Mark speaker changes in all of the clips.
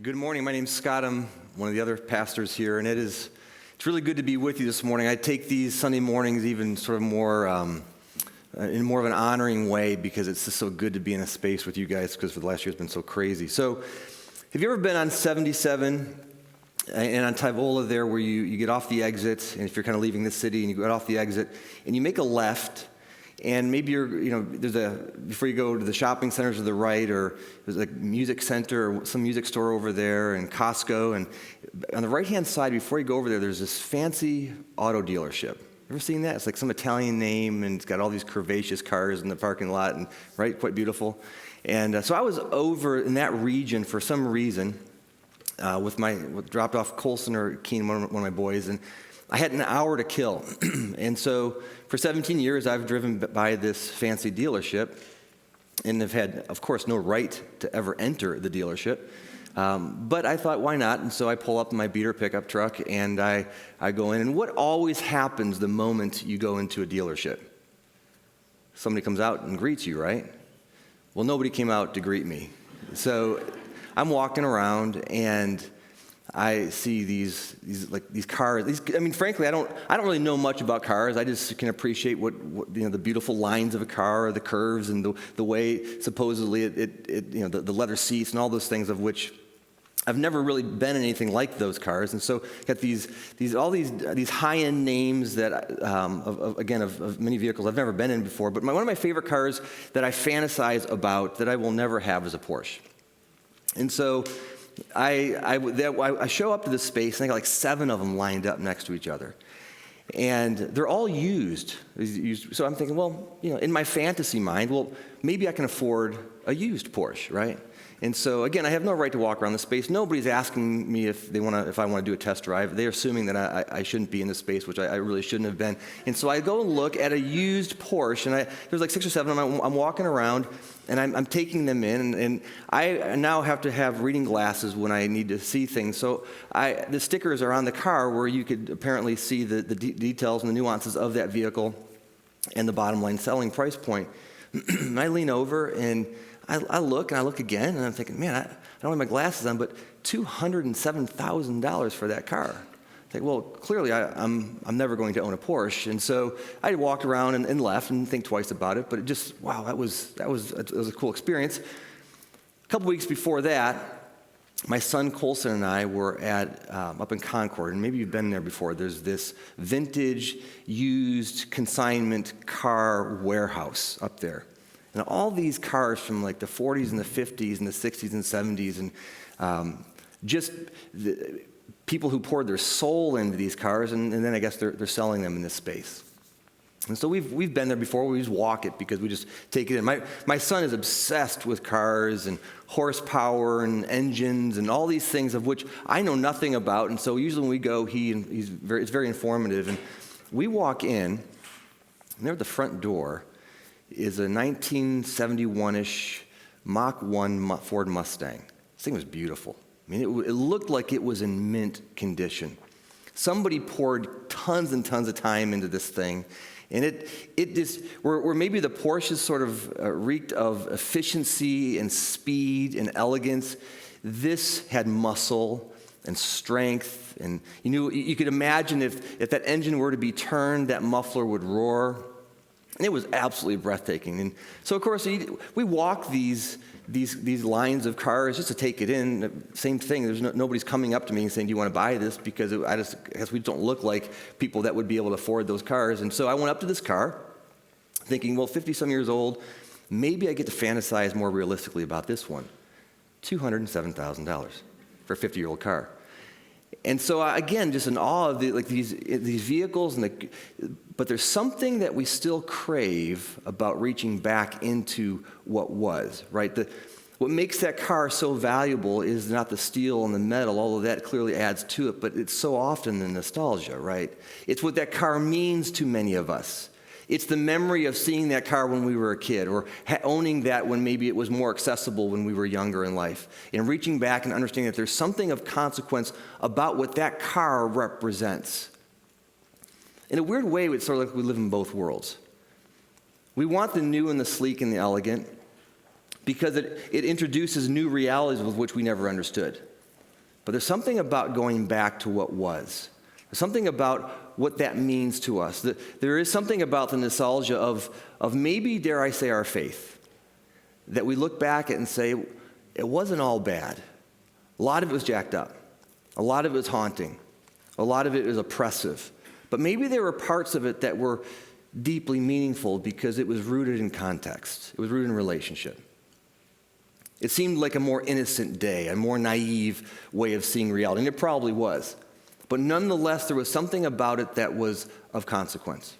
Speaker 1: Good morning. My name's Scott. I'm one of the other pastors here, and it's really good to be with you this morning. I take these Sunday mornings even sort of more in more of an honoring way because it's just so good to be in a space with you guys because for the last year it's been so crazy. So, have you ever been on 77 and on Tyvola there where you get off the exit, and if you're kind of leaving the city and you get off the exit and you make a left? And maybe before you go to the shopping centers to the right, or there's a music center or some music store over there and Costco. And on the right-hand side, before you go over there, there's this fancy auto dealership. Ever seen that? It's like some Italian name, and it's got all these curvaceous cars in the parking lot, and right, quite beautiful. And so I was over in that region for some reason dropped off Colson or Keen, one of my boys, and I had an hour to kill. And so for 17 years, I've driven by this fancy dealership and have had, of course, no right to ever enter the dealership. But I thought, why not? And so I pull up my beater pickup truck and I go in. And what always happens the moment you go into a dealership? Somebody comes out and greets you, right? Well, nobody came out to greet me. So I'm walking around and I see these cars. Frankly, I don't really know much about cars. I just can appreciate what the beautiful lines of a car, or the curves, and the way supposedly the leather seats and all those things, of which I've never really been in anything like those cars. And so got these high-end names that of many vehicles I've never been in before. But one of my favorite cars that I fantasize about that I will never have is a Porsche. And so I show up to this space, and I got like 7 of them lined up next to each other. And they're all used. So I'm thinking, in my fantasy mind, maybe I can afford a used Porsche, right? And so, again, I have no right to walk around the space. Nobody's asking me if I want to do a test drive. They're assuming that I shouldn't be in the space, which I really shouldn't have been. And so I go and look at a used Porsche, and there's like 6 or 7 of them. I'm walking around, and I'm taking them in, and I now have to have reading glasses when I need to see things. So the stickers are on the car where you could apparently see the details and the nuances of that vehicle and the bottom line selling price point. And I lean over, and I look again, and I'm thinking, man, I don't have my glasses on, but $207,000 for that car. I think, clearly I'm never going to own a Porsche. And so I walked around and left and didn't think twice about it, but it just, it was a cool experience. A couple weeks before that, my son Colson and I were at up in Concord, and maybe you've been there before. There's this vintage, used consignment car warehouse up there. And all these cars from like the 40s and the 50s and the 60s and 70s, and just the people who poured their soul into these cars, and then I guess they're selling them in this space. And so we've been there before. We just walk it because we just take it in. My son is obsessed with cars and horsepower and engines and all these things of which I know nothing about. And so usually when we go, it's very informative. And we walk in, and there at the front door is a 1971-ish Mach 1 Ford Mustang. This thing was beautiful. I mean, it looked like it was in mint condition. Somebody poured tons and tons of time into this thing, and it just, where maybe the Porsches sort of reeked of efficiency and speed and elegance, this had muscle and strength, and you could imagine if that engine were to be turned, that muffler would roar. And it was absolutely breathtaking. And so, of course, we walk these lines of cars just to take it in. Same thing. There's nobody's coming up to me and saying, "Do you want to buy this?" Because I guess we don't look like people that would be able to afford those cars. And so I went up to this car, thinking, 50-some years old, maybe I get to fantasize more realistically about this one. $207,000 for a 50-year-old car. And so, again, just in awe of these vehicles, but there's something that we still crave about reaching back into what was, right? What makes that car so valuable is not the steel and the metal, although that clearly adds to it, but it's so often the nostalgia, right? It's what that car means to many of us. It's the memory of seeing that car when we were a kid, or owning that when maybe it was more accessible when we were younger in life, and reaching back and understanding that there's something of consequence about what that car represents. In a weird way, it's sort of like we live in both worlds. We want the new and the sleek and the elegant because it introduces new realities with which we never understood. But there's something about going back to what was. There's something about what that means to us. There is something about the nostalgia of maybe, dare I say, our faith, that we look back at and say, it wasn't all bad. A lot of it was jacked up. A lot of it was haunting. A lot of it was oppressive. But maybe there were parts of it that were deeply meaningful because it was rooted in context. It was rooted in relationship. It seemed like a more innocent day, a more naive way of seeing reality, and it probably was. But nonetheless, there was something about it that was of consequence.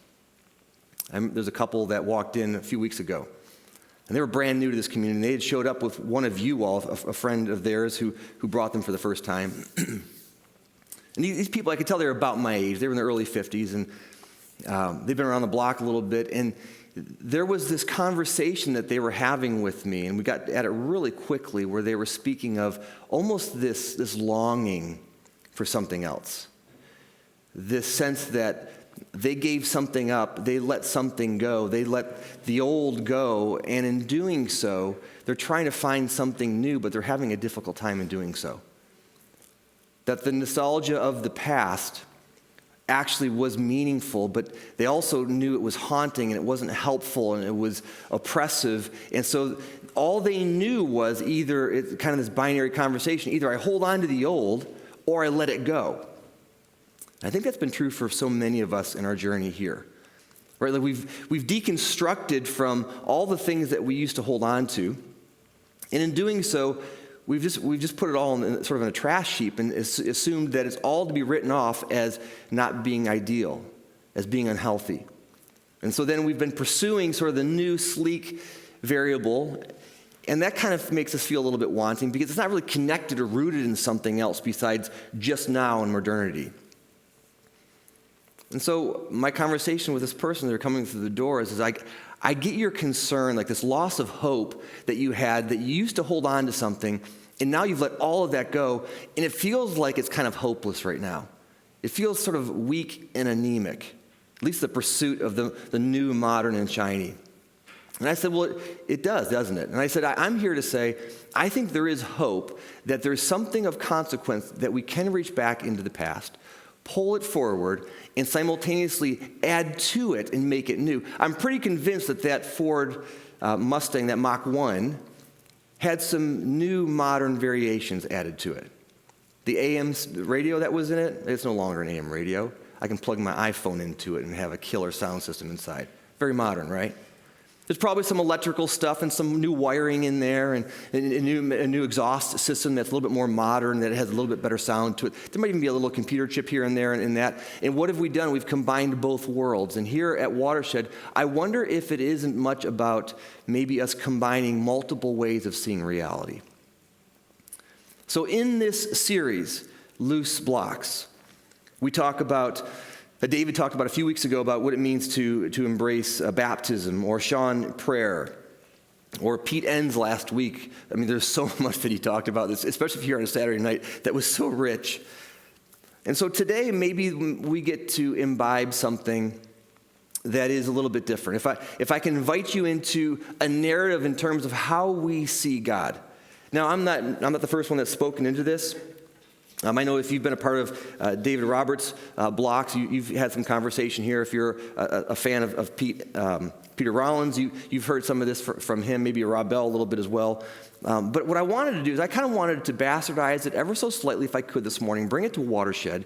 Speaker 1: There's a couple that walked in a few weeks ago, and they were brand new to this community. They had showed up with one of you all, a friend of theirs who brought them for the first time. And these people, I could tell they were about my age. They were in their early 50s, and they've been around the block a little bit. And there was this conversation that they were having with me, and we got at it really quickly, where they were speaking of almost this longing for something else. This sense that they gave something up, they let something go, they let the old go, and in doing so, they're trying to find something new, but they're having a difficult time in doing so. That the nostalgia of the past actually was meaningful, but they also knew it was haunting and it wasn't helpful and it was oppressive. And so all they knew was either, it's kind of this binary conversation, either I hold on to the old or I let it go. I think that's been true for so many of us in our journey here. Right? Like we've deconstructed from all the things that we used to hold on to, and in doing so, we've just put it all in sort of in a trash heap and assumed that it's all to be written off as not being ideal, as being unhealthy. And so then we've been pursuing sort of the new, sleek variable, and that kind of makes us feel a little bit wanting because it's not really connected or rooted in something else besides just now and modernity. And so my conversation with this person, they're coming through the door, is I get your concern, like this loss of hope that you had, that you used to hold on to something, and now you've let all of that go, and it feels like it's kind of hopeless right now. It feels sort of weak and anemic, at least the pursuit of the new, modern, and shiny. And I said, well, it does, doesn't it? And I said, I'm here to say, I think there is hope that there's something of consequence that we can reach back into the past, pull it forward, and simultaneously add to it and make it new. I'm pretty convinced that Ford Mustang, that Mach 1, had some new modern variations added to it. The AM radio that was in it, it's no longer an AM radio. I can plug my iPhone into it and have a killer sound system inside. Very modern, right? There's probably some electrical stuff and some new wiring in there and a new exhaust system that's a little bit more modern, that has a little bit better sound to it. There might even be a little computer chip here and there and in that. And what have we done? We've combined both worlds. And here at Watershed, I wonder if it isn't much about maybe us combining multiple ways of seeing reality. So in this series, Loose Blocks, we talk about David talked about a few weeks ago about what it means to embrace baptism, or Sean prayer, or Pete Enns last week. I mean, there's so much that he talked about this, especially if you're on a Saturday night, that was so rich. And so today, maybe we get to imbibe something that is a little bit different. If I can invite you into a narrative in terms of how we see God. Now, I'm not the first one that's spoken into this. I know if you've been a part of David Roberts' blocks, you've had some conversation here. If you're a fan of Peter Rollins, you've heard some of this from him, maybe Rob Bell a little bit as well. But what I wanted to do is I kind of wanted to bastardize it ever so slightly, if I could this morning, bring it to Watershed,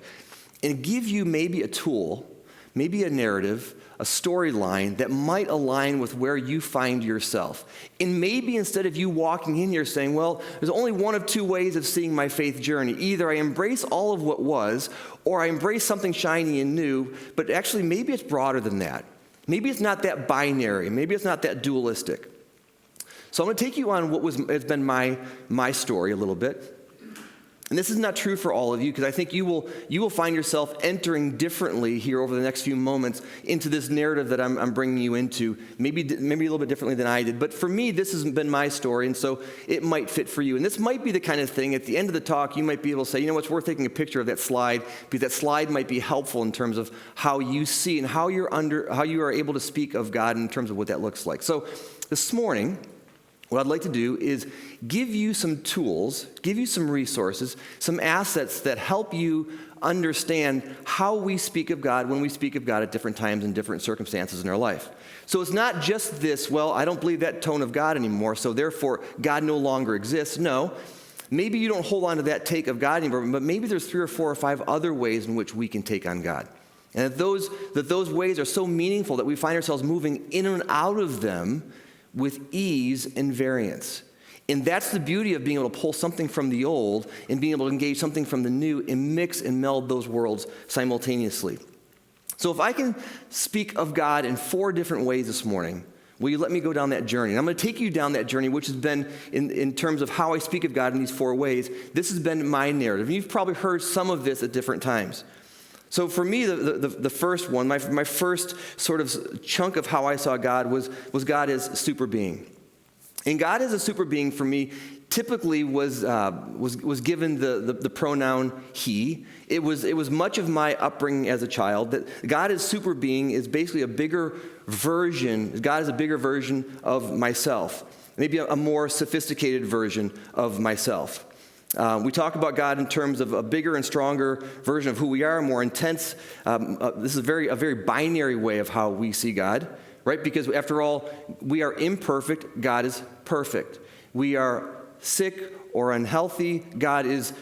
Speaker 1: and give you maybe a tool, maybe a narrative, a storyline that might align with where you find yourself. And maybe instead of you walking in here saying, well, there's only one of two ways of seeing my faith journey. Either I embrace all of what was, or I embrace something shiny and new, but actually maybe it's broader than that. Maybe it's not that binary. Maybe it's not that dualistic. So I'm going to take you on what has been my story a little bit. And this is not true for all of you, because I think you will find yourself entering differently here over the next few moments into this narrative that I'm bringing you into, maybe a little bit differently than I did. But for me, this has been my story, and so it might fit for you. And this might be the kind of thing, at the end of the talk, you might be able to say, you know, it's worth taking a picture of that slide, because that slide might be helpful in terms of how you see and how you are able to speak of God in terms of what that looks like. So this morning, what I'd like to do is give you some tools, give you some resources, some assets that help you understand how we speak of God when we speak of God at different times and different circumstances in our life. So it's not just this, well, I don't believe that tone of God anymore, so therefore God no longer exists. No, maybe you don't hold on to that take of God anymore, but maybe there's 3 or 4 or 5 other ways in which we can take on God. And that those ways are so meaningful that we find ourselves moving in and out of them with ease and variance. And that's the beauty of being able to pull something from the old and being able to engage something from the new and mix and meld those worlds simultaneously. So if I can speak of God in 4 different ways this morning, will you let me go down that journey? And I'm going to take you down that journey, which has been, in terms of how I speak of God in these 4 ways, this has been my narrative. And you've probably heard some of this at different times. So for me, the first one, my first sort of chunk of how I saw God was God as super being. And God as a super being for me typically was given the pronoun he. It was much of my upbringing as a child that God as super being is basically a bigger version. God is a bigger version of myself, maybe a more sophisticated version of myself. We talk about God in terms of a bigger and stronger version of who we are, more intense. This is a very binary way of how we see God, right? Because after all, we are imperfect. God is perfect. We are sick or unhealthy. God is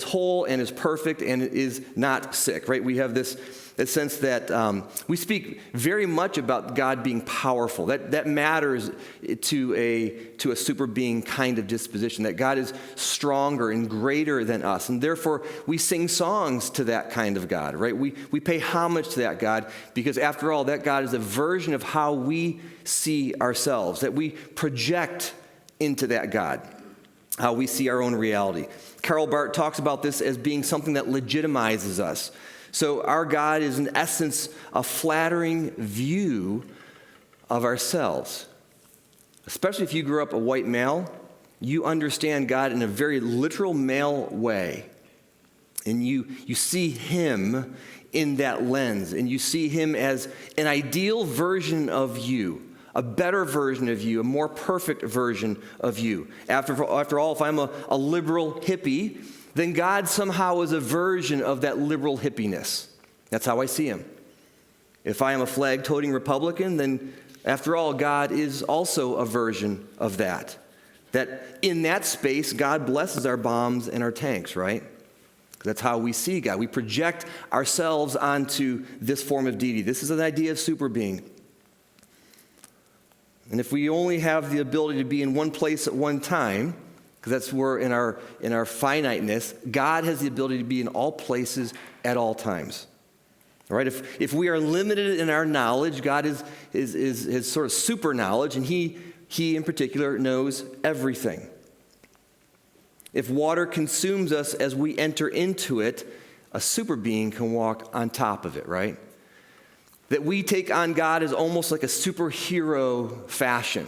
Speaker 1: whole and is perfect and is not sick, right? We have this sense that we speak very much about God being powerful. That matters to a super being kind of disposition, that God is stronger and greater than us. And therefore, we sing songs to that kind of God, right? We pay homage to that God because after all, that God is a version of how we see ourselves, that we project into that God, how we see our own reality. Karl Barth talks about this as being something that legitimizes us. So our God is, in essence, a flattering view of ourselves. Especially if you grew up a white male, you understand God in a very literal male way. And you see him in that lens, and you see him as an ideal version of you, a better version of you, a more perfect version of you. After all, if I'm a liberal hippie, then God somehow is a version of that liberal hippiness. That's how I see him. If I am a flag-toting Republican, then after all, God is also a version of that. That in that space, God blesses our bombs and our tanks, right? That's how we see God. We project ourselves onto this form of deity. This is an idea of super being. And if we only have the ability to be in one place at one time, because that's where in our finiteness, God has the ability to be in all places at all times. All right? If we are limited in our knowledge, God is sort of super knowledge, and he in particular knows everything. If water consumes us as we enter into it, a super being can walk on top of it, right? That we take on God as almost like a superhero fashion.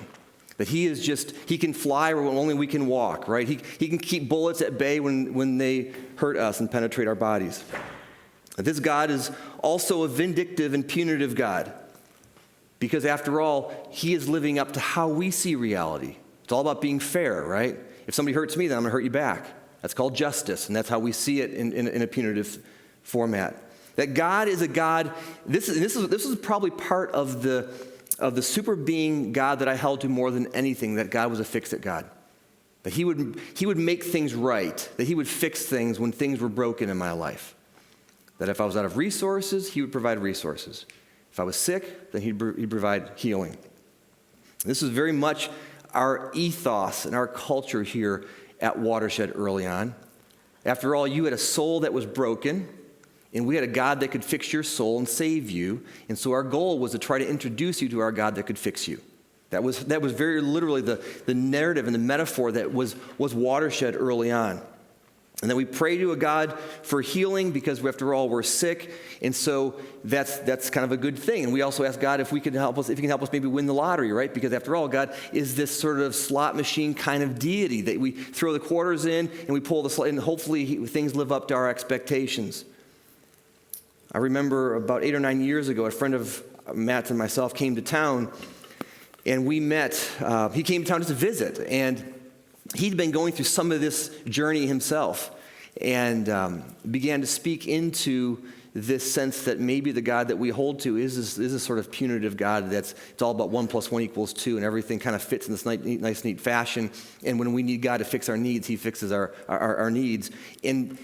Speaker 1: That he can fly where only we can walk, right? He can keep bullets at bay when they hurt us and penetrate our bodies. This God is also a vindictive and punitive God. Because after all, he is living up to how we see reality. It's all about being fair, right? If somebody hurts me, then I'm going to hurt you back. That's called justice, and that's how we see it in a punitive format. That God is a God, this is probably part of the super being God that I held to more than anything, that God was a fix-it God. That he would make things right, that he would fix things when things were broken in my life. That if I was out of resources, he would provide resources. If I was sick, then he'd provide healing. This is very much our ethos and our culture here at Watershed early on. After all, you had a soul that was broken, and we had a God that could fix your soul and save you. And so our goal was to try to introduce you to our God that could fix you. That was very literally the narrative and the metaphor that was Watershed early on. And then we pray to a God for healing because, after all, we're sick. And so that's kind of a good thing. And we also ask God if he can help us maybe win the lottery, right? Because after all, God is this sort of slot machine kind of deity that we throw the quarters in and we pull the slot, and hopefully things live up to our expectations. I remember about 8 or 9 years ago, a friend of Matt's and myself came to town, And we met. He came to town just to visit, and he'd been going through some of this journey himself, and began to speak into this sense that maybe the God that we hold to is a sort of punitive God it's all about 1 + 1 = 2, and everything kind of fits in this nice, neat fashion. And when we need God to fix our needs, he fixes our needs. And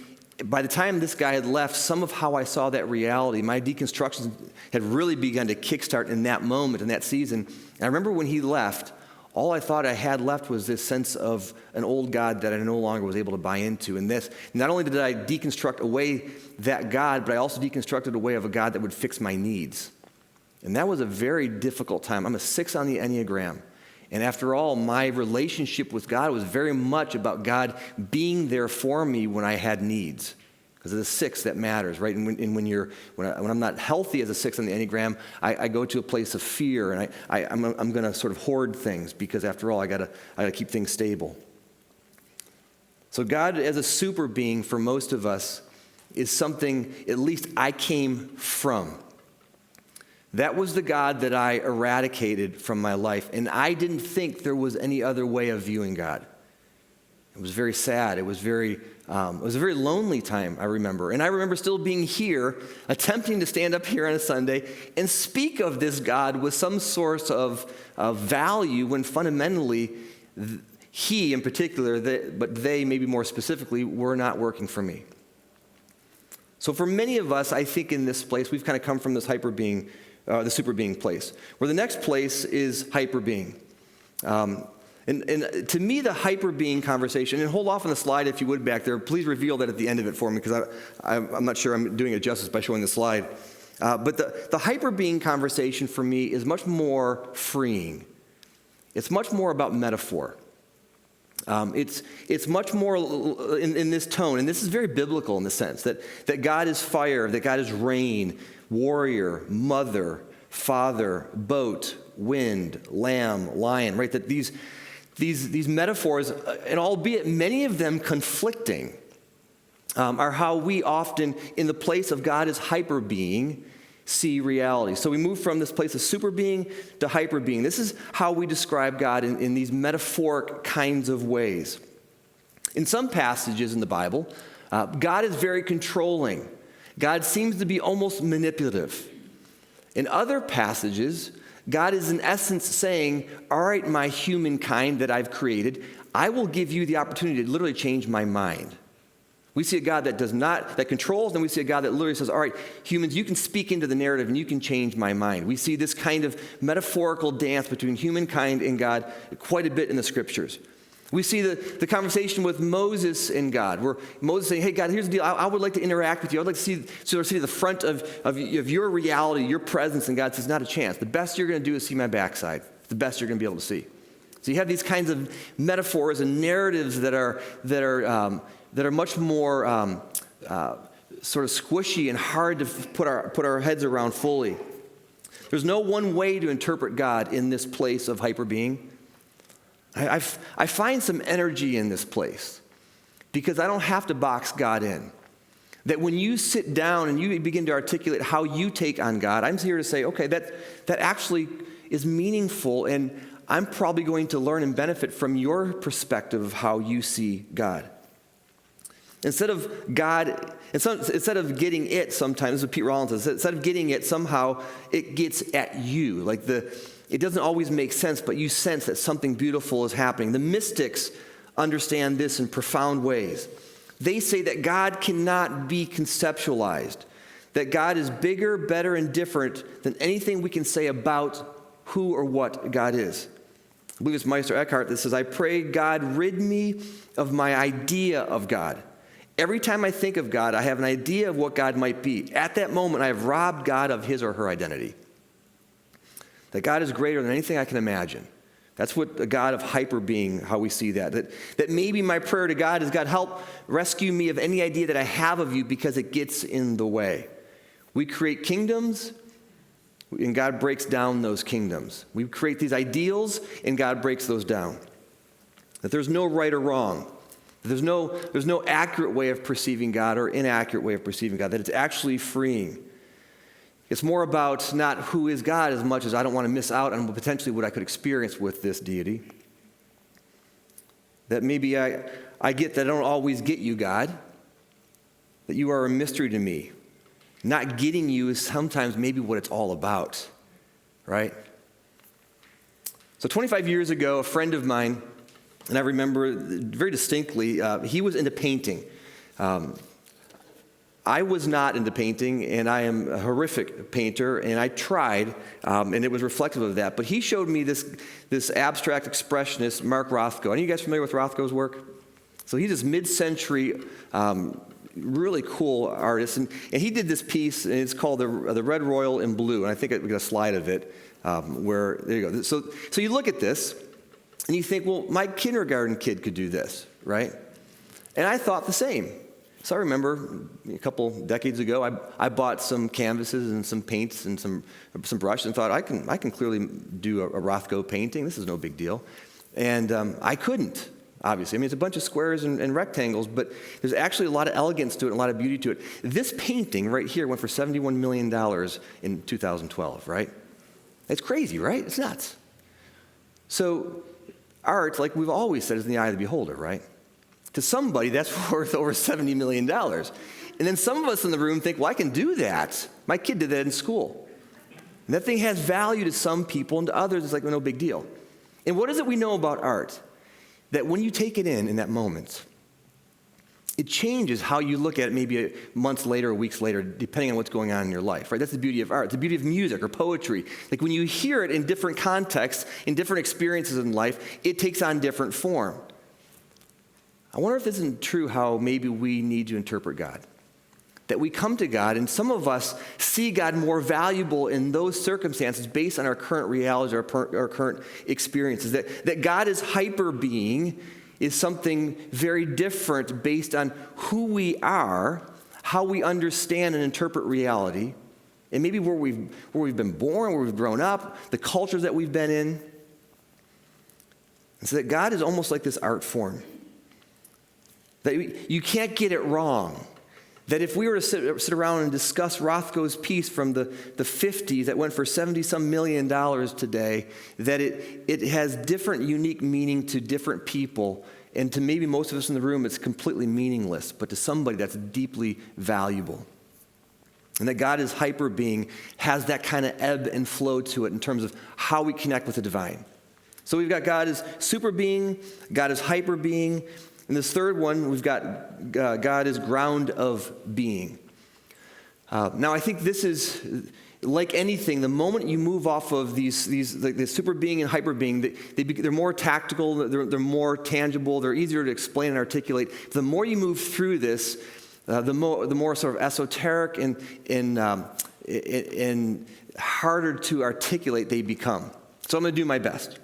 Speaker 1: by the time this guy had left, some of how I saw that reality, my deconstruction had really begun to kickstart in that moment, in that season. And I remember when he left, all I thought I had left was this sense of an old God that I no longer was able to buy into. And this, not only did I deconstruct away that God, but I also deconstructed away of a God that would fix my needs. And that was a very difficult time. I'm a 6 on the Enneagram. And after all, my relationship with God was very much about God being there for me when I had needs. Because it's a 6 that matters, right? And when I'm not healthy as a 6 on the Enneagram, I go to a place of fear, and I'm going to sort of hoard things because, after all, I got to keep things stable. So God, as a super being for most of us, is something at least I came from. That was the God that I eradicated from my life, and I didn't think there was any other way of viewing God. It was very sad. It was a very lonely time, I remember. And I remember still being here, attempting to stand up here on a Sunday and speak of this God with some source of value when fundamentally he in particular, but they maybe more specifically, were not working for me. So for many of us, I think in this place, we've kind of come from this hyper being, the super being place, where the next place is hyper being. And to me, the hyper being conversation, and hold off on the slide if you would back there, please reveal that at the end of it for me, because I'm not sure I'm doing it justice by showing the slide. But the hyper being conversation for me is much more freeing. It's much more about metaphor. It's much more in this tone, and this is very biblical in the sense that God is fire, that God is rain, warrior, mother, father, boat, wind, lamb, lion, right? That these metaphors, and albeit many of them conflicting, are how we often, in the place of God as hyper being, see reality. So we move from this place of super being to hyper being. This is how we describe God in these metaphoric kinds of ways. In some passages in the Bible, God is very controlling. God seems to be almost manipulative. In other passages, God is in essence saying, all right, my humankind that I've created, I will give you the opportunity to literally change my mind. We see a God that controls, and we see a God that literally says, all right, humans, you can speak into the narrative and you can change my mind. We see this kind of metaphorical dance between humankind and God quite a bit in the scriptures. We see the conversation with Moses and God, where Moses saying, hey, God, here's the deal. I would like to interact with you. I would like to see the front of your reality, your presence. And God says, not a chance. The best you're going to do is see my backside. The best you're going to be able to see. So you have these kinds of metaphors and narratives that are much more sort of squishy and hard to put our heads around fully. There's no one way to interpret God in this place of hyperbeing. I find some energy in this place because I don't have to box God in. That when you sit down and you begin to articulate how you take on God, I'm here to say, okay, that actually is meaningful, and I'm probably going to learn and benefit from your perspective of how you see God. Instead of getting it sometimes, this is what Pete Rollins says, instead of getting it, somehow it gets at you. Like it doesn't always make sense, but you sense that something beautiful is happening. The mystics understand this in profound ways. They say that God cannot be conceptualized, that God is bigger, better, and different than anything we can say about who or what God is. I believe it's Meister Eckhart that says, I pray God rid me of my idea of God. Every time I think of God, I have an idea of what God might be. At that moment, I have robbed God of his or her identity. That God is greater than anything I can imagine. That's what a God of hyper being, how we see that. That maybe my prayer to God is, God, help rescue me of any idea that I have of you because it gets in the way. We create kingdoms, and God breaks down those kingdoms. We create these ideals, and God breaks those down. That there's no right or wrong. There's no accurate way of perceiving God or inaccurate way of perceiving God. That it's actually freeing. It's more about not who is God as much as I don't want to miss out on potentially what I could experience with this deity. That maybe I get that I don't always get you, God. That you are a mystery to me. Not getting you is sometimes maybe what it's all about, right? So 25 years ago, a friend of mine, and I remember very distinctly, he was into painting. I was not into painting, and I am a horrific painter, and I tried, and it was reflective of that. But he showed me this abstract expressionist, Mark Rothko. Are you guys familiar with Rothko's work? So he's this mid-century, really cool artist, and he did this piece, and it's called the Red Royal in Blue, and I think we got a slide of it, where, there you go. So you look at this, and you think, well, my kindergarten kid could do this, right? And I thought the same. So I remember a couple decades ago, I bought some canvases and some paints and some brushes and thought, I can clearly do a Rothko painting. This is no big deal. And I couldn't, obviously. I mean, it's a bunch of squares and rectangles, but there's actually a lot of elegance to it and a lot of beauty to it. This painting right here went for $71 million in 2012, right? It's crazy, right? It's nuts. So art, like we've always said, is in the eye of the beholder, right? To somebody, that's worth over $70 million. And then some of us in the room think, well, I can do that. My kid did that in school. And that thing has value to some people, and to others, it's like, well, no big deal. And what is it we know about art? That when you take it in that moment, it changes how you look at it maybe months later or weeks later, depending on what's going on in your life, right? That's the beauty of art. The beauty of music or poetry. Like when you hear it in different contexts, in different experiences in life, it takes on different form. I wonder if this isn't true how maybe we need to interpret God. That we come to God, and some of us see God more valuable in those circumstances based on our current realities, our current experiences. That God is hyper-being is something very different based on who we are, how we understand and interpret reality, and maybe where we've been born, where we've grown up, the cultures that we've been in. And so that God is almost like this art form. That you can't get it wrong. That if we were to sit around and discuss Rothko's piece from the 50s that went for $70-some million today, that it has different unique meaning to different people, and to maybe most of us in the room it's completely meaningless, but to somebody that's deeply valuable. And that God is hyper-being, has that kind of ebb and flow to it in terms of how we connect with the divine. So we've got God as super being, God is hyper-being. And this third one, we've got God as ground of being. Now, I think this is, like anything, the moment you move off of these like the super being and hyper being, they're more tactical, they're more tangible, they're easier to explain and articulate. The more you move through this, the more sort of esoteric and harder to articulate they become. So I'm going to do my best.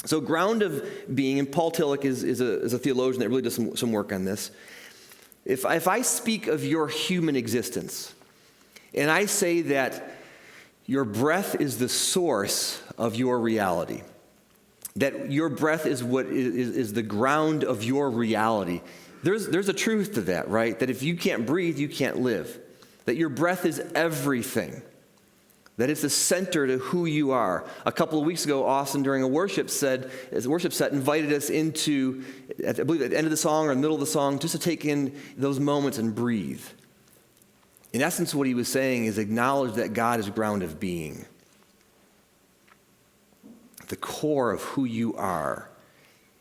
Speaker 1: So ground of being, and Paul Tillich is a theologian that really does some work on this. If I speak of your human existence, and I say that your breath is the source of your reality, that your breath is what is the ground of your reality, there's a truth to that, right? That if you can't breathe, you can't live. That your breath is everything. That it's the center to who you are. A couple of weeks ago, Austin, during a worship set, invited us into, I believe at the end of the song or the middle of the song, just to take in those moments and breathe. In essence, what he was saying is acknowledge that God is ground of being. The core of who you are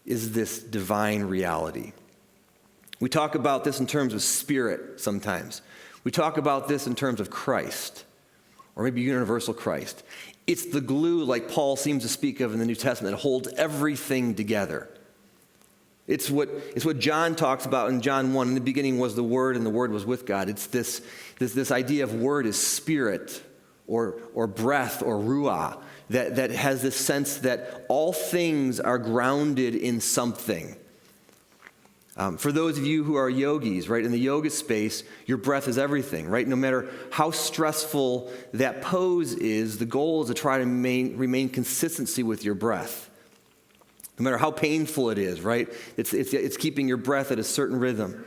Speaker 1: is this divine reality. We talk about this in terms of spirit sometimes. We talk about this in terms of Christ. Or maybe universal Christ. It's the glue, like Paul seems to speak of in the New Testament, that holds everything together. It's what John talks about in John 1. In the beginning was the Word, and the Word was with God. It's this idea of word is spirit, or breath, or ruah, that has this sense that all things are grounded in something. For those of you who are yogis, right, in the yoga space, your breath is everything, right? No matter how stressful that pose is, the goal is to try to remain consistency with your breath. No matter how painful it is, right? It's keeping your breath at a certain rhythm.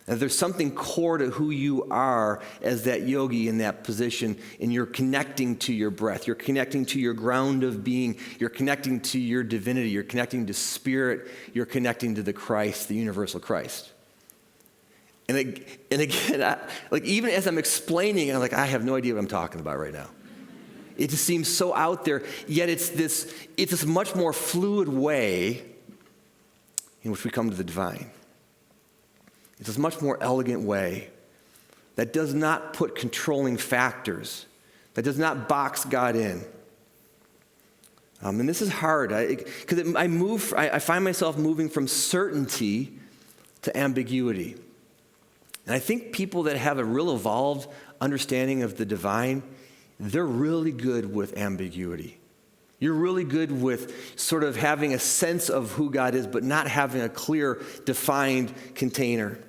Speaker 1: And there's something core to who you are as that yogi in that position, and you're connecting to your breath. You're connecting to your ground of being. You're connecting to your divinity. You're connecting to spirit. You're connecting to the Christ, the universal Christ. And again, even as I'm explaining, I'm like, I have no idea what I'm talking about right now. It just seems so out there, yet it's this much more fluid way in which we come to the divine. It's this much more elegant way that does not put controlling factors, that does not box God in. And this is hard, because I find myself moving from certainty to ambiguity. And I think people that have a real evolved understanding of the divine, they're really good with ambiguity. You're really good with sort of having a sense of who God is, but not having a clear, defined container.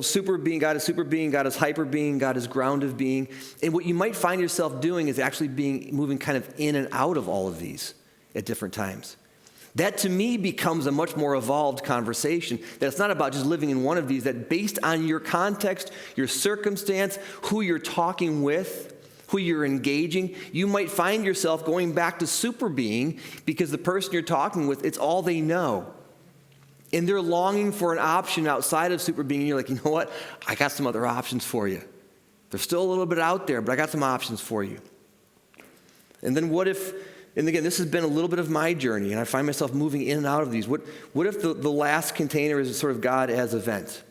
Speaker 1: Super being, God is super being, God is hyper being, God is ground of being. And what you might find yourself doing is actually moving kind of in and out of all of these at different times. That to me becomes a much more evolved conversation. That it's not about just living in one of these, that based on your context, your circumstance, who you're talking with, who you're engaging, you might find yourself going back to super being because the person you're talking with, it's all they know. And they're longing for an option outside of super being. And you're like, you know what? I got some other options for you. They're still a little bit out there, but I got some options for you. And then what if, and again, this has been a little bit of my journey, and I find myself moving in and out of these. What if the last container is sort of God as event?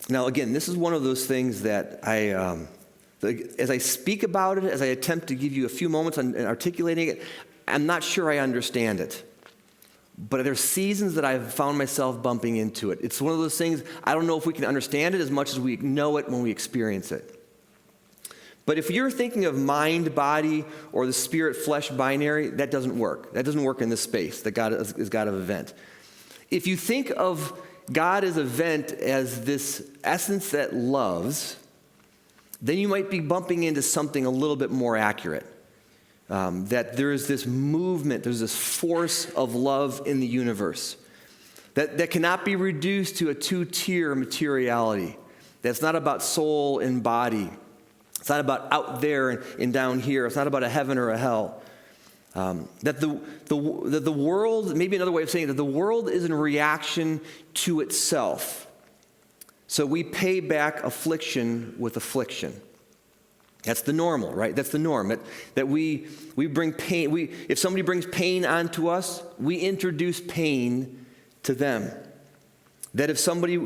Speaker 1: Now, again, this is one of those things that as I speak about it, as I attempt to give you a few moments on articulating it, I'm not sure I understand it. But there's seasons that I've found myself bumping into it. It's one of those things, I don't know if we can understand it as much as we know it when we experience it. But if you're thinking of mind, body, or the spirit, flesh binary, that doesn't work. That doesn't work in this space, that God is God of event. If you think of God as event as this essence that loves, then you might be bumping into something a little bit more accurate. That there is this movement, there's this force of love in the universe that cannot be reduced to a two-tier materiality. That's not about soul and body. It's not about out there and down here. It's not about a heaven or a hell. That the world, maybe another way of saying it, that the world is in reaction to itself. So we pay back affliction with affliction. That's the normal, right? That's the norm. That we bring pain. If somebody brings pain onto us, we introduce pain to them. That if somebody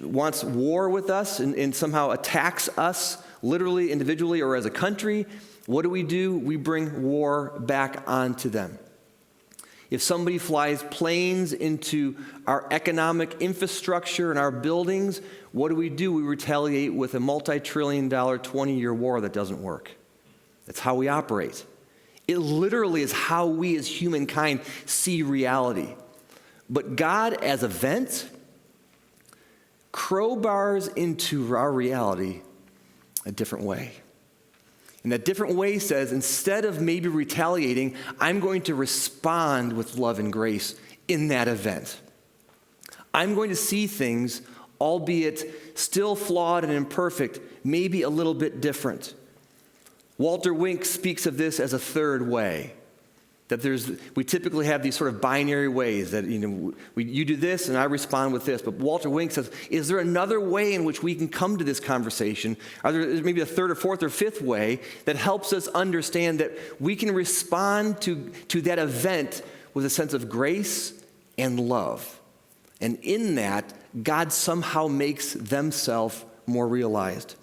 Speaker 1: wants war with us and somehow attacks us, literally, individually, or as a country, what do? We bring war back onto them. If somebody flies planes into our economic infrastructure and our buildings, what do? We retaliate with a multi-trillion-dollar 20-year war that doesn't work. That's how we operate. It literally is how we as humankind see reality. But God as event crowbars into our reality a different way. And that different way says, instead of maybe retaliating, I'm going to respond with love and grace in that event. I'm going to see things, albeit still flawed and imperfect, maybe a little bit different. Walter Wink speaks of this as a third way. That we typically have these sort of binary ways that, you do this and I respond with this. But Walter Wink says, is there another way in which we can come to this conversation? Are there maybe a third or fourth or fifth way that helps us understand that we can respond to that event with a sense of grace and love? And in that, God somehow makes themselves more realized.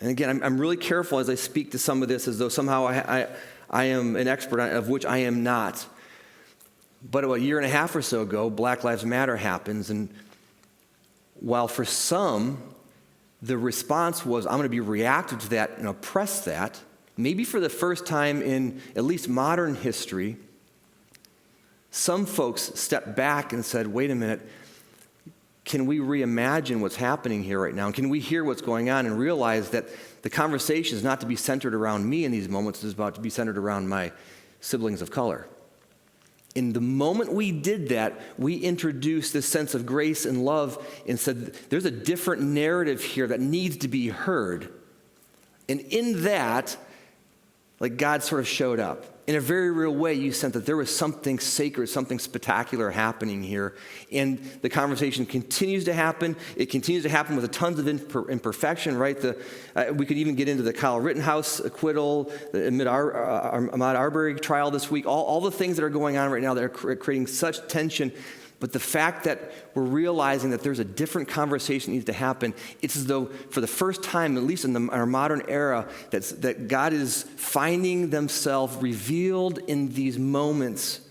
Speaker 1: And again, I'm really careful as I speak to some of this as though somehow I am an expert of which I am not. But about a year and a half or so ago, Black Lives Matter happens. And while for some, the response was, I'm going to be reactive to that and oppress that, maybe for the first time in at least modern history, some folks stepped back and said, wait a minute, can we reimagine what's happening here right now? And can we hear what's going on and realize that the conversation is not to be centered around me in these moments, it's about to be centered around my siblings of color. And the moment we did that, we introduced this sense of grace and love and said, there's a different narrative here that needs to be heard. And in that, like God sort of showed up. In a very real way, you sensed that there was something sacred, something spectacular happening here. And the conversation continues to happen. It continues to happen with tons of imperfection, right? We could even get into the Kyle Rittenhouse acquittal, the Ahmaud Arbery trial this week, all the things that are going on right now that are creating such tension. But the fact that we're realizing that there's a different conversation that needs to happen, it's as though for the first time, at least in our modern era, that God is finding themselves revealed in these moments,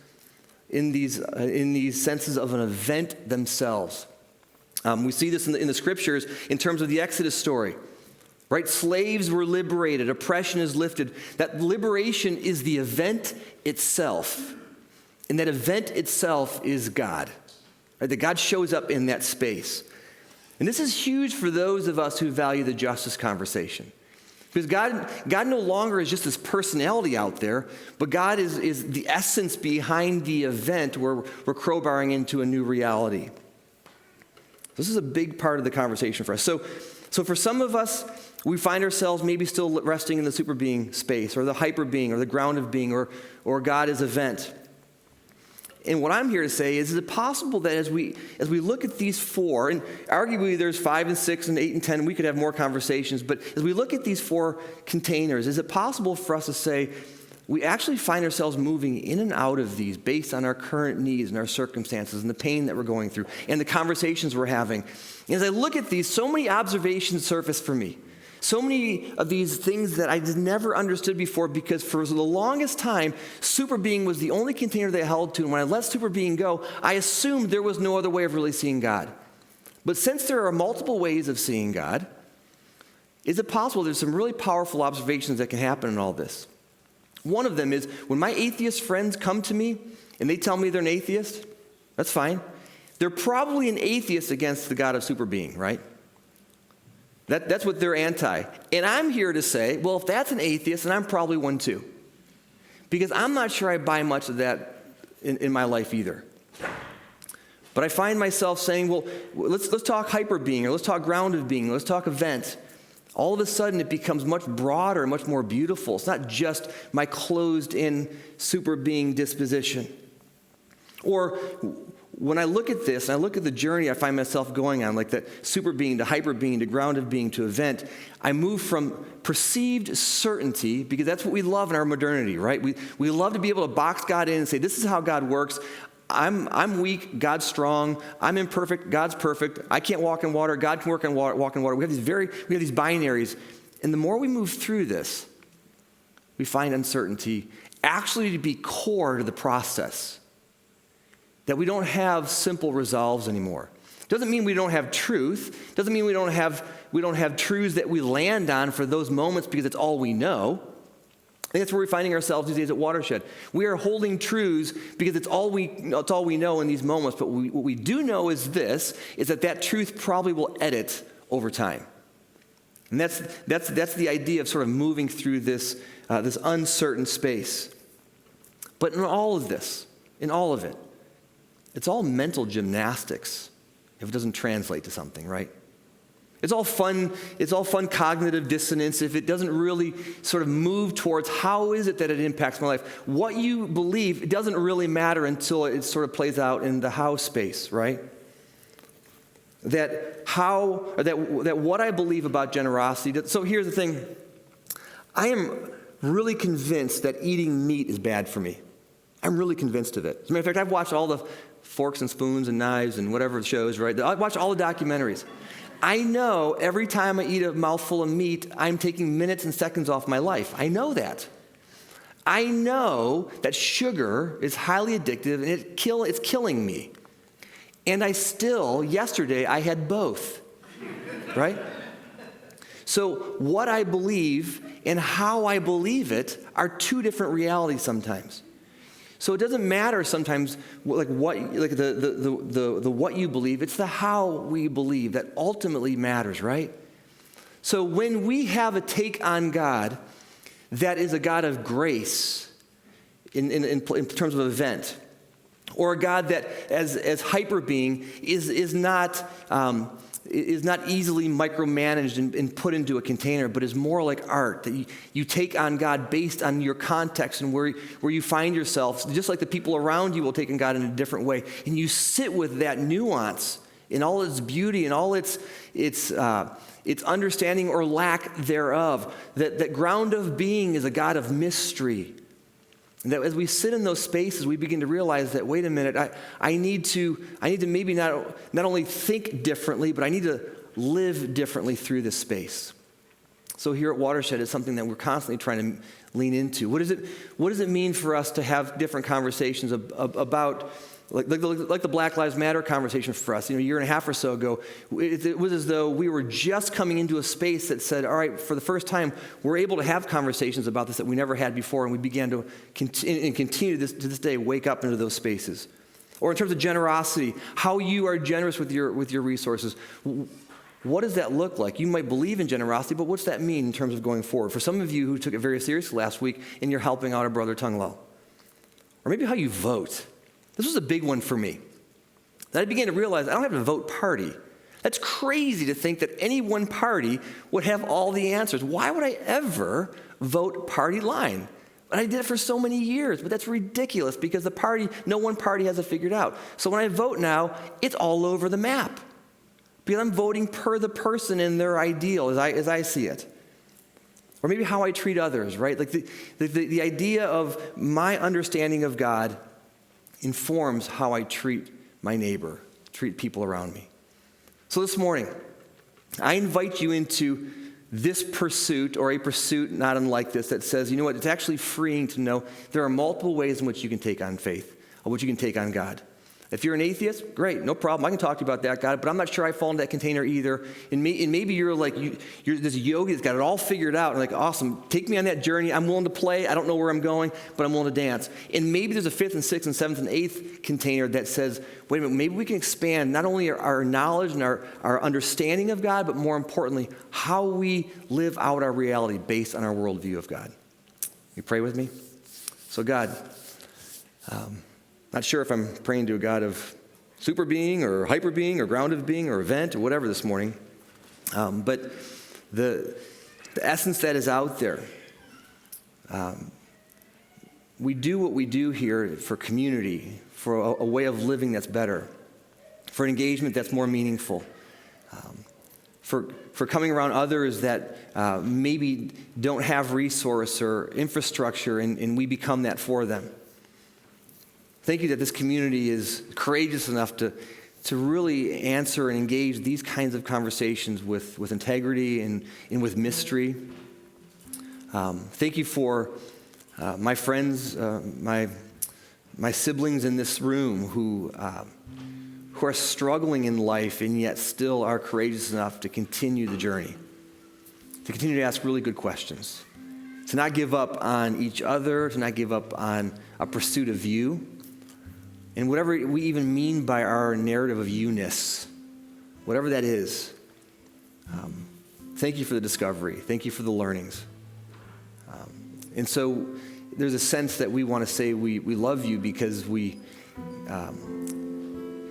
Speaker 1: in these senses of an event themselves. We see this in the scriptures in terms of the Exodus story. Right? Slaves were liberated. Oppression is lifted. That liberation is the event itself. And that event itself is God. Right? That God shows up in that space. And this is huge for those of us who value the justice conversation. Because God no longer is just this personality out there, but God is the essence behind the event where we're crowbarring into a new reality. This is a big part of the conversation for us. So for some of us, we find ourselves maybe still resting in the super being space, or the hyper being, or the ground of being, or God as event. And what I'm here to say is it possible that as we look at these four, and arguably there's 5 and 6 and 8 and 10, we could have more conversations, but as we look at these four containers, is it possible for us to say we actually find ourselves moving in and out of these based on our current needs and our circumstances and the pain that we're going through and the conversations we're having? And as I look at these, so many observations surface for me. So many of these things that I just never understood before, because for the longest time, super being was the only container they held to. And when I let super being go, I assumed there was no other way of really seeing God. But since there are multiple ways of seeing God, is it possible there's some really powerful observations that can happen in all this? One of them is when my atheist friends come to me and they tell me they're an atheist, that's fine. They're probably an atheist against the God of super being, right? That's what they're anti. And I'm here to say, well, if that's an atheist, then I'm probably one too. Because I'm not sure I buy much of that in my life either. But I find myself saying, well, let's talk hyper being, or let's talk ground of being, let's talk event. All of a sudden it becomes much broader, much more beautiful. It's not just my closed-in super being disposition. Or when I look at this, and I look at the journey I find myself going on, like that super being to hyper being to ground of being to event, I move from perceived certainty, because that's what we love in our modernity, right? We love to be able to box God in and say, this is how God works. I'm weak, God's strong. I'm imperfect, God's perfect. I can't walk in water, God can walk in water. We have these binaries. And the more we move through this, we find uncertainty actually to be core to the process. That we don't have simple resolves anymore. Doesn't mean we don't have truth. Doesn't mean we don't have truths that we land on for those moments because it's all we know. I think that's where we're finding ourselves these days at Watershed. We are holding truths because it's all we know in these moments. But what we do know is that truth probably will edit over time. And that's the idea of sort of moving through this uncertain space. But in all of it, it's all mental gymnastics if it doesn't translate to something, right? It's all fun cognitive dissonance if it doesn't really sort of move towards how is it that it impacts my life. What you believe, it doesn't really matter until it sort of plays out in the how space, right? That what I believe about generosity. So here's the thing. I am really convinced that eating meat is bad for me. I'm really convinced of it. As a matter of fact, I've watched all the Forks and Spoons and Knives and whatever shows, right? I watch all the documentaries. I know every time I eat a mouthful of meat, I'm taking minutes and seconds off my life. I know that. I know that sugar is highly addictive and it's killing me. And yesterday, I had both, right? So what I believe and how I believe it are two different realities sometimes. So it doesn't matter sometimes the what you believe, it's the how we believe that ultimately matters, right? So when we have a take on God that is a God of grace in terms of event, Or a God that, as hyper being, is not easily micromanaged and put into a container, but is more like art, that you take on God based on your context and where you find yourself, just like the people around you will take on God in a different way. And you sit with that nuance in all its beauty and all its understanding or lack thereof. That ground of being is a God of mystery. And that as we sit in those spaces, we begin to realize that, wait a minute, I need to maybe not only think differently, but I need to live differently through this space. So here at Watershed, it's something that we're constantly trying to lean into. What does it mean for us to have different conversations about, like the Black Lives Matter conversation for us? A year and a half or so ago, it was as though we were just coming into a space that said, all right, for the first time, we're able to have conversations about this that we never had before, and we began to continue to this day, wake up into those spaces. Or in terms of generosity, how you are generous with your resources. What does that look like? You might believe in generosity, but what's that mean in terms of going forward? For some of you who took it very seriously last week, and you're helping out a brother Tunglo. Or maybe how you vote. This was a big one for me. Then I began to realize I don't have a vote party. That's crazy to think that any one party would have all the answers. Why would I ever vote party line? And I did it for so many years, but that's ridiculous because no one party has it figured out. So when I vote now, it's all over the map because I'm voting per the person and their ideal as I see it. Or maybe how I treat others, right? Like the idea of my understanding of God informs how I treat my neighbor, treat people around me. So this morning, I invite you into this pursuit, or a pursuit not unlike this, that says, you know what, it's actually freeing to know there are multiple ways in which you can take on faith, or which you can take on God. If you're an atheist, great, no problem. I can talk to you about that, God, but I'm not sure I fall into that container either. And maybe you're like, you're this yogi that's got it all figured out, and like, awesome, take me on that journey. I'm willing to play. I don't know where I'm going, but I'm willing to dance. And maybe there's a fifth and sixth and seventh and eighth container that says, wait a minute, maybe we can expand not only our knowledge and our understanding of God, but more importantly, how we live out our reality based on our worldview of God. You pray with me? So God, not sure if I'm praying to a God of super being or hyper being or ground of being or event or whatever this morning. But the essence that is out there, we do what we do here for community, for a way of living that's better, for an engagement that's more meaningful, for coming around others that maybe don't have resource or infrastructure, and we become that for them. Thank you that this community is courageous enough to really answer and engage these kinds of conversations with integrity and with mystery. Thank you for my friends, my siblings in this room who are struggling in life and yet still are courageous enough to continue the journey, to continue to ask really good questions, to not give up on each other, to not give up on a pursuit of you. And whatever we even mean by our narrative of you-ness, whatever that is, thank you for the discovery. Thank you for the learnings. And so there's a sense that we want to say we love you because we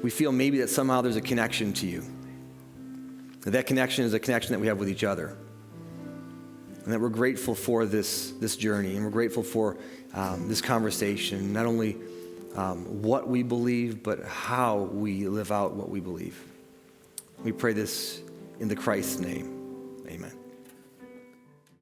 Speaker 1: feel maybe that somehow there's a connection to you. That connection is a connection that we have with each other. And that we're grateful for this journey, and we're grateful for this conversation, not only what we believe, but how we live out what we believe. We pray this in the Christ's name. Amen.